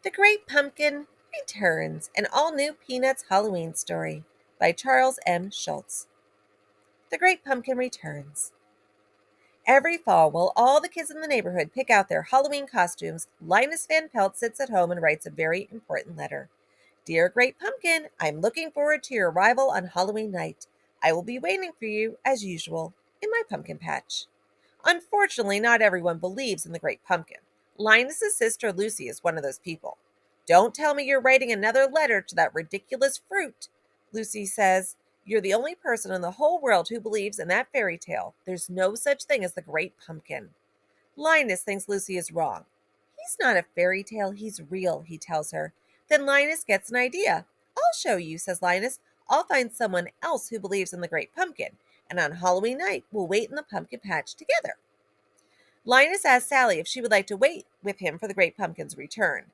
The Great Pumpkin Returns, an all-new Peanuts Halloween story by Charles M. Shultz. The Great Pumpkin Returns. Every fall, while all the kids in the neighborhood pick out their Halloween costumes, Linus Van Pelt sits at home and writes a very important letter. Dear Great Pumpkin, I'm looking forward to your arrival on Halloween night. I will be waiting for you, as usual, in my pumpkin patch. Unfortunately, not everyone believes in the Great Pumpkin. Linus's sister Lucy is one of those people. Don't tell me you're writing another letter to that ridiculous fruit, Lucy says. You're the only person in the whole world who believes in that fairy tale. There's no such thing as the Great Pumpkin. Linus thinks Lucy is wrong. He's not a fairy tale, he's real, he tells her. Then Linus gets an idea. I'll show you, says Linus. I'll find someone else who believes in the Great Pumpkin, and on Halloween night, we'll wait in the pumpkin patch together. Linus asks Sally if she would like to wait with him for the Great Pumpkin's return.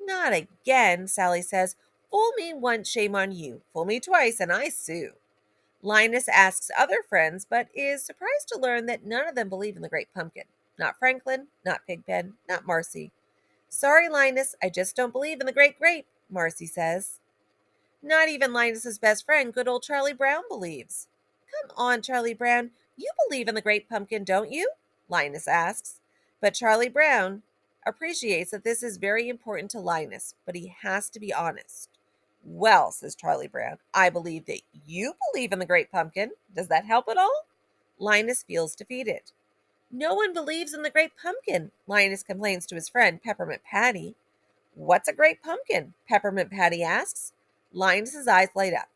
Not again, Sally says. Fool me once, shame on you. Fool me twice, and I sue. Linus asks other friends, but is surprised to learn that none of them believe in the Great Pumpkin. Not Franklin, not Pigpen, not Marcy. Sorry, Linus, I just don't believe in the Great Grape, Marcy says. Not even Linus's best friend, good old Charlie Brown, believes. Come on, Charlie Brown, you believe in the Great Pumpkin, don't you? Linus asks. But Charlie Brown appreciates that this is very important to Linus, but he has to be honest. Well, says Charlie Brown, I believe that you believe in the Great Pumpkin. Does that help at all? Linus feels defeated. No one believes in the Great Pumpkin, Linus complains to his friend Peppermint Patty. What's a Great Pumpkin? Peppermint Patty asks. Linus's eyes light up.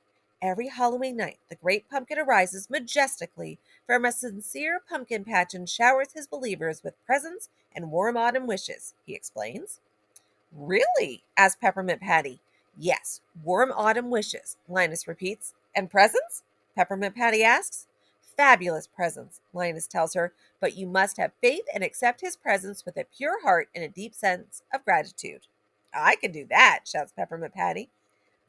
Every Halloween night, the Great Pumpkin arises majestically from a sincere pumpkin patch and showers his believers with presents and warm autumn wishes, he explains. Really? Asks Peppermint Patty. Yes, warm autumn wishes, Linus repeats. And presents? Peppermint Patty asks. Fabulous presents, Linus tells her, but you must have faith and accept his presents with a pure heart and a deep sense of gratitude. I can do that, shouts Peppermint Patty.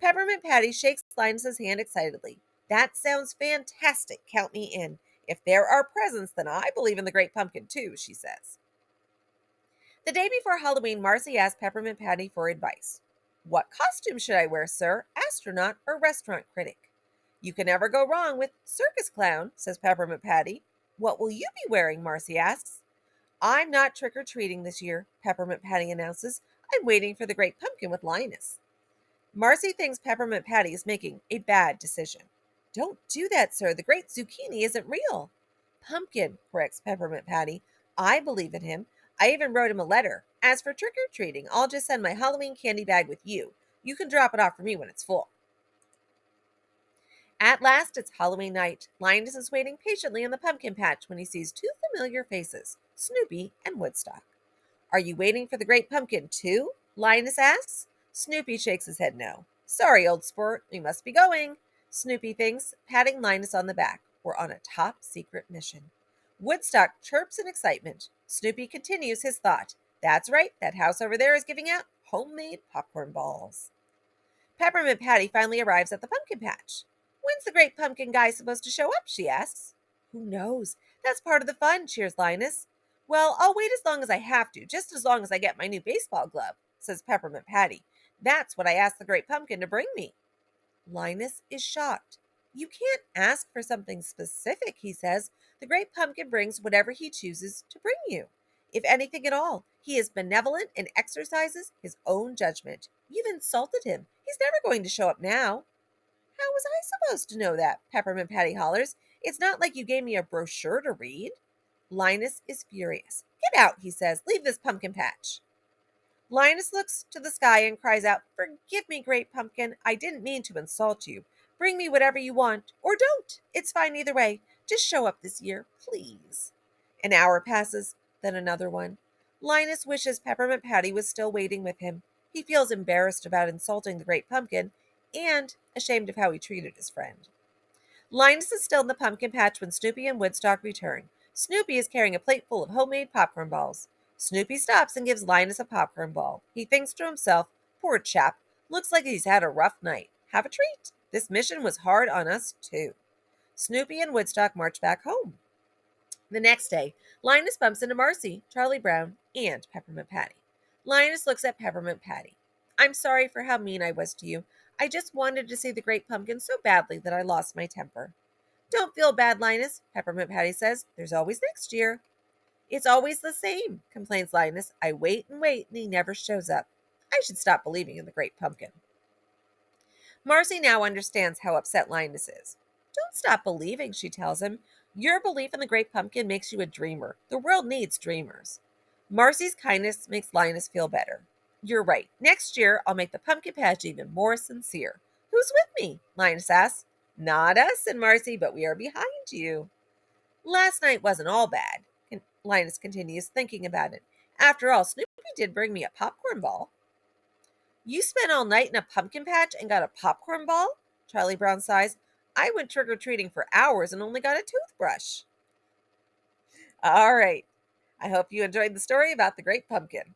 Peppermint Patty shakes Linus's hand excitedly. That sounds fantastic. Count me in. If there are presents, then I believe in the Great Pumpkin too, she says. The day before Halloween, Marcy asked Peppermint Patty for advice. What costume should I wear, sir? Astronaut or restaurant critic? You can never go wrong with circus clown, says Peppermint Patty. What will you be wearing? Marcy asks. I'm not trick-or-treating this year, Peppermint Patty announces. I'm waiting for the Great Pumpkin with Linus. Marcy thinks Peppermint Patty is making a bad decision. Don't do that, sir. The Great Zucchini isn't real. Pumpkin, corrects Peppermint Patty. I believe in him. I even wrote him a letter. As for trick-or-treating, I'll just send my Halloween candy bag with you. You can drop it off for me when it's full. At last, it's Halloween night. Linus is waiting patiently in the pumpkin patch when he sees two familiar faces, Snoopy and Woodstock. Are you waiting for the Great Pumpkin too? Linus asks. Snoopy shakes his head no. Sorry, old sport, we must be going, Snoopy thinks, patting Linus on the back. We're on a top secret mission. Woodstock chirps in excitement. Snoopy continues his thought. That's right, that house over there is giving out homemade popcorn balls. Peppermint Patty finally arrives at the pumpkin patch. When's the Great Pumpkin guy supposed to show up? She asks. Who knows? That's part of the fun, cheers Linus. Well, I'll wait as long as I have to, just as long as I get my new baseball glove, says Peppermint Patty. That's what I asked the Great Pumpkin to bring me. Linus is shocked. You can't ask for something specific, he says. The Great Pumpkin brings whatever he chooses to bring you. If anything at all, he is benevolent and exercises his own judgment. You've insulted him. He's never going to show up now. How was I supposed to know that? Peppermint Patty hollers. It's not like you gave me a brochure to read. Linus is furious. Get out, he says. Leave this pumpkin patch. Linus looks to the sky and cries out, Forgive me, Great Pumpkin. I didn't mean to insult you. Bring me whatever you want, or don't. It's fine either way. Just show up this year, please. An hour passes, then another one. Linus wishes Peppermint Patty was still waiting with him. He feels embarrassed about insulting the Great Pumpkin and ashamed of how he treated his friend. Linus is still in the pumpkin patch when Snoopy and Woodstock return. Snoopy is carrying a plate full of homemade popcorn balls. Snoopy stops and gives Linus a popcorn ball. He thinks to himself, poor chap, looks like he's had a rough night. Have a treat. This mission was hard on us, too. Snoopy and Woodstock march back home. The next day, Linus bumps into Marcy, Charlie Brown, and Peppermint Patty. Linus looks at Peppermint Patty. I'm sorry for how mean I was to you. I just wanted to see the great pumpkin so badly that I lost my temper. Don't feel bad, Linus, Peppermint Patty says. There's always next year. It's always the same, complains Linus. I wait and he never shows up. I should stop believing in the great pumpkin. Marcy now understands how upset Linus is. Don't stop believing, she tells him. Your belief in the great pumpkin makes you a dreamer. The world needs dreamers. Marcy's kindness makes Linus feel better. You're right. Next year, I'll make the pumpkin patch even more sincere. Who's with me? Linus asks. Not us, said Marcy, but we are behind you. Last night wasn't all bad, Linus continues, thinking about it. After all, Snoopy did bring me a popcorn ball. You spent all night in a pumpkin patch and got a popcorn ball? Charlie Brown sighs. I went trick-or-treating for hours and only got a toothbrush. All right. I hope you enjoyed the story about the great pumpkin.